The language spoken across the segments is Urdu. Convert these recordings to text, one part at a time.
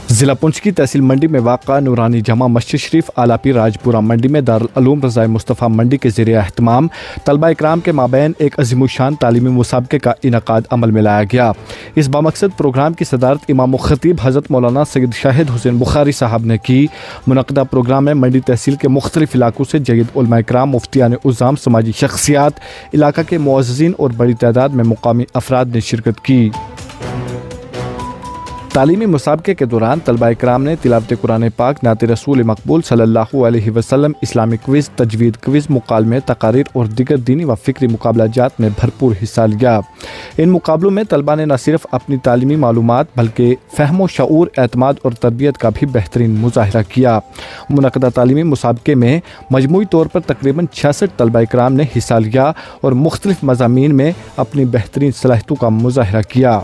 ضلع پنچ کی تحصیل منڈی میں واقع نورانی جامع مسجد شریف اعلیٰ پیر راجپورہ منڈی میں دارالعلوم رضائے مصطفیٰ منڈی کے زیر اہتمام طلبہ اکرام کے مابین ایک عظیم الشان تعلیمی مسابقے کا انعقاد عمل میں لایا گیا۔ اس بامقصد پروگرام کی صدارت امام و خطیب حضرت مولانا سید شاہد حسین بخاری صاحب نے کی۔ منعقدہ پروگرام میں منڈی تحصیل کے مختلف علاقوں سے جید علماء اکرام، مفتیان عظام، سماجی شخصیات، علاقہ کے معززین اور بڑی تعداد میں مقامی افراد نے شرکت کی۔ تعلیمی مسابقے کے دوران طلبہ اکرام نے تلاوت قرآن پاک، نعت رسول مقبول صلی اللہ علیہ وسلم، اسلامی کوئز، تجوید کوئز، مکالمے، تقاریر اور دیگر دینی و فکری مقابلہ جات میں بھرپور حصہ لیا۔ ان مقابلوں میں طلبہ نے نہ صرف اپنی تعلیمی معلومات بلکہ فہم و شعور، اعتماد اور تربیت کا بھی بہترین مظاہرہ کیا۔ منعقدہ تعلیمی مسابقے میں مجموعی طور پر تقریباً 66 طلبہ اکرام نے حصہ لیا اور مختلف مضامین میں اپنی بہترین صلاحیتوں کا مظاہرہ کیا۔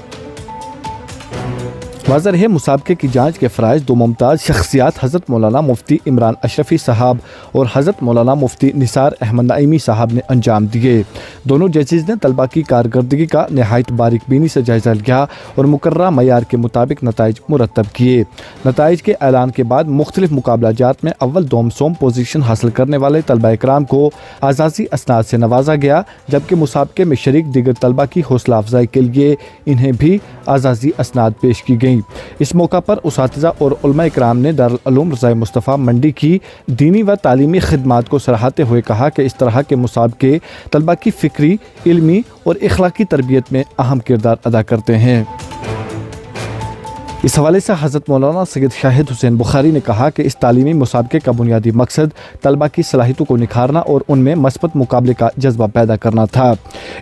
واضح ہے مسابقے کی جانچ کے فرائض دو ممتاز شخصیات حضرت مولانا مفتی عمران اشرفی صاحب اور حضرت مولانا مفتی نثار احمد نعیمی صاحب نے انجام دیے۔ دونوں ججز نے طلبہ کی کارکردگی کا نہایت باریک بینی سے جائزہ لیا اور مقررہ معیار کے مطابق نتائج مرتب کیے۔ نتائج کے اعلان کے بعد مختلف مقابلہ جات میں اول، دوم، سوم پوزیشن حاصل کرنے والے طلبہ اکرام کو اعزازی اسناد سے نوازا گیا، جبکہ مسابقے میں شریک دیگر طلبہ کی حوصلہ افزائی کے لیے انہیں بھی اعزازی اسناد پیش کی گئیں۔ اس موقع پر اساتذہ اور علماء اکرام نے دارالعلوم رضائے مصطفیٰ منڈی کی دینی و تعلیمی خدمات کو سراہتے ہوئے کہا کہ اس طرح کے مسابقے طلبہ کی فکری، علمی اور اخلاقی تربیت میں اہم کردار ادا کرتے ہیں۔ اس حوالے سے حضرت مولانا سید شاہد حسین بخاری نے کہا کہ اس تعلیمی مسابقے کا بنیادی مقصد طلبہ کی صلاحیتوں کو نکھارنا اور ان میں مثبت مقابلے کا جذبہ پیدا کرنا تھا۔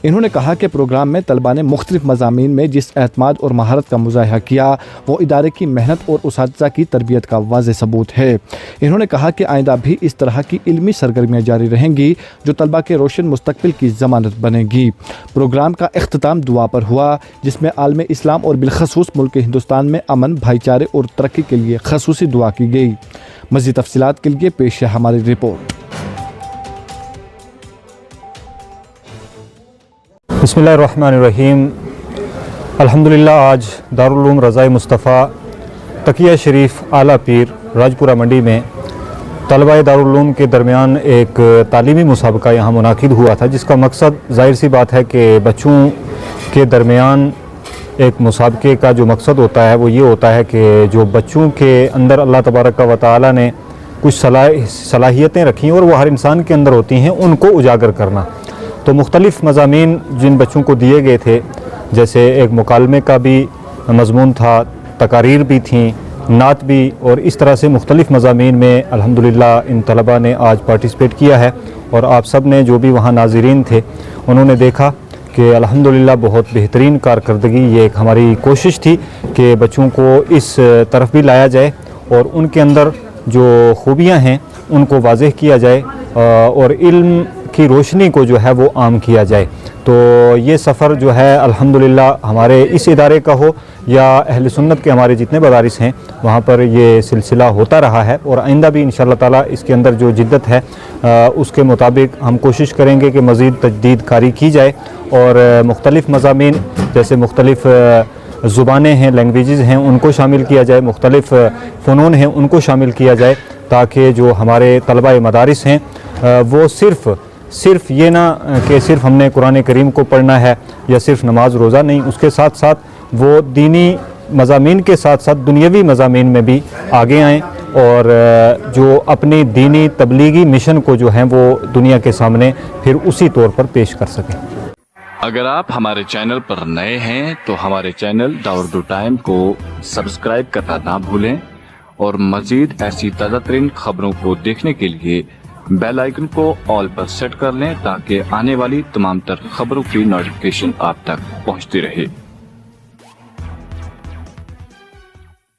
انہوں نے کہا کہ پروگرام میں طلبہ نے مختلف مضامین میں جس اعتماد اور مہارت کا مظاہرہ کیا وہ ادارے کی محنت اور اساتذہ کی تربیت کا واضح ثبوت ہے۔ انہوں نے کہا کہ آئندہ بھی اس طرح کی علمی سرگرمیاں جاری رہیں گی جو طلبہ کے روشن مستقبل کی ضمانت بنے گی۔ پروگرام کا اختتام دعا پر ہوا، جس میں عالم اسلام اور بالخصوص ملک ہندوستان میں امن، بھائی چارے اور ترقی کے لیے خصوصی دعا کی گئی۔ مزید تفصیلات کے لیے پیش ہے ہماری رپورٹ۔ بسم اللہ الرحمن الرحیم۔ الحمدللہ آج دارالعلوم رضائے مصطفیٰ تقیہ شریف اعلیٰ پیر راجپورہ منڈی میں طلبہ دارالعلوم کے درمیان ایک تعلیمی مسابقہ یہاں منعقد ہوا تھا، جس کا مقصد ظاہر سی بات ہے کہ بچوں کے درمیان ایک مسابقے کا جو مقصد ہوتا ہے وہ یہ ہوتا ہے کہ جو بچوں کے اندر اللہ تبارک و تعالیٰ نے کچھ صلاحیتیں رکھی ہیں اور وہ ہر انسان کے اندر ہوتی ہیں، ان کو اجاگر کرنا۔ تو مختلف مضامین جن بچوں کو دیے گئے تھے، جیسے ایک مکالمے کا بھی مضمون تھا، تقاریر بھی تھیں، نعت بھی، اور اس طرح سے مختلف مضامین میں الحمدللہ ان طلباء نے آج پارٹیسپیٹ کیا ہے۔ اور آپ سب نے جو بھی وہاں ناظرین تھے انہوں نے دیکھا کہ الحمدللہ بہت بہترین کارکردگی، یہ ایک ہماری کوشش تھی کہ بچوں کو اس طرف بھی لایا جائے اور ان کے اندر جو خوبیاں ہیں ان کو واضح کیا جائے اور علم کی روشنی کو جو ہے وہ عام کیا جائے۔ تو یہ سفر جو ہے الحمدللہ ہمارے اس ادارے کا ہو یا اہل سنت کے ہمارے جتنے مدارس ہیں وہاں پر یہ سلسلہ ہوتا رہا ہے، اور آئندہ بھی انشاءاللہ تعالیٰ اس کے اندر جو جدت ہے اس کے مطابق ہم کوشش کریں گے کہ مزید تجدید کاری کی جائے اور مختلف مضامین جیسے مختلف زبانیں ہیں، لینگویجز ہیں، ان کو شامل کیا جائے، مختلف فنون ہیں ان کو شامل کیا جائے، تاکہ جو ہمارے طلبہ مدارس ہیں وہ صرف یہ نہ کہ صرف ہم نے قرآن کریم کو پڑھنا ہے یا صرف نماز روزہ نہیں، اس کے ساتھ ساتھ وہ دینی مضامین کے ساتھ ساتھ دنیاوی مضامین میں بھی آگے آئیں اور جو اپنی دینی تبلیغی مشن کو جو ہیں وہ دنیا کے سامنے پھر اسی طور پر پیش کر سکیں۔ اگر آپ ہمارے چینل پر نئے ہیں تو ہمارے چینل داوردو ٹائم کو سبسکرائب کرنا نہ بھولیں، اور مزید ایسی تازہ ترین خبروں کو دیکھنے کے لیے بیل آئیکن کو آل پر سیٹ کر لیں تاکہ آنے والی تمام تر خبروں کی نوٹیفیکیشن آپ تک پہنچتی رہے۔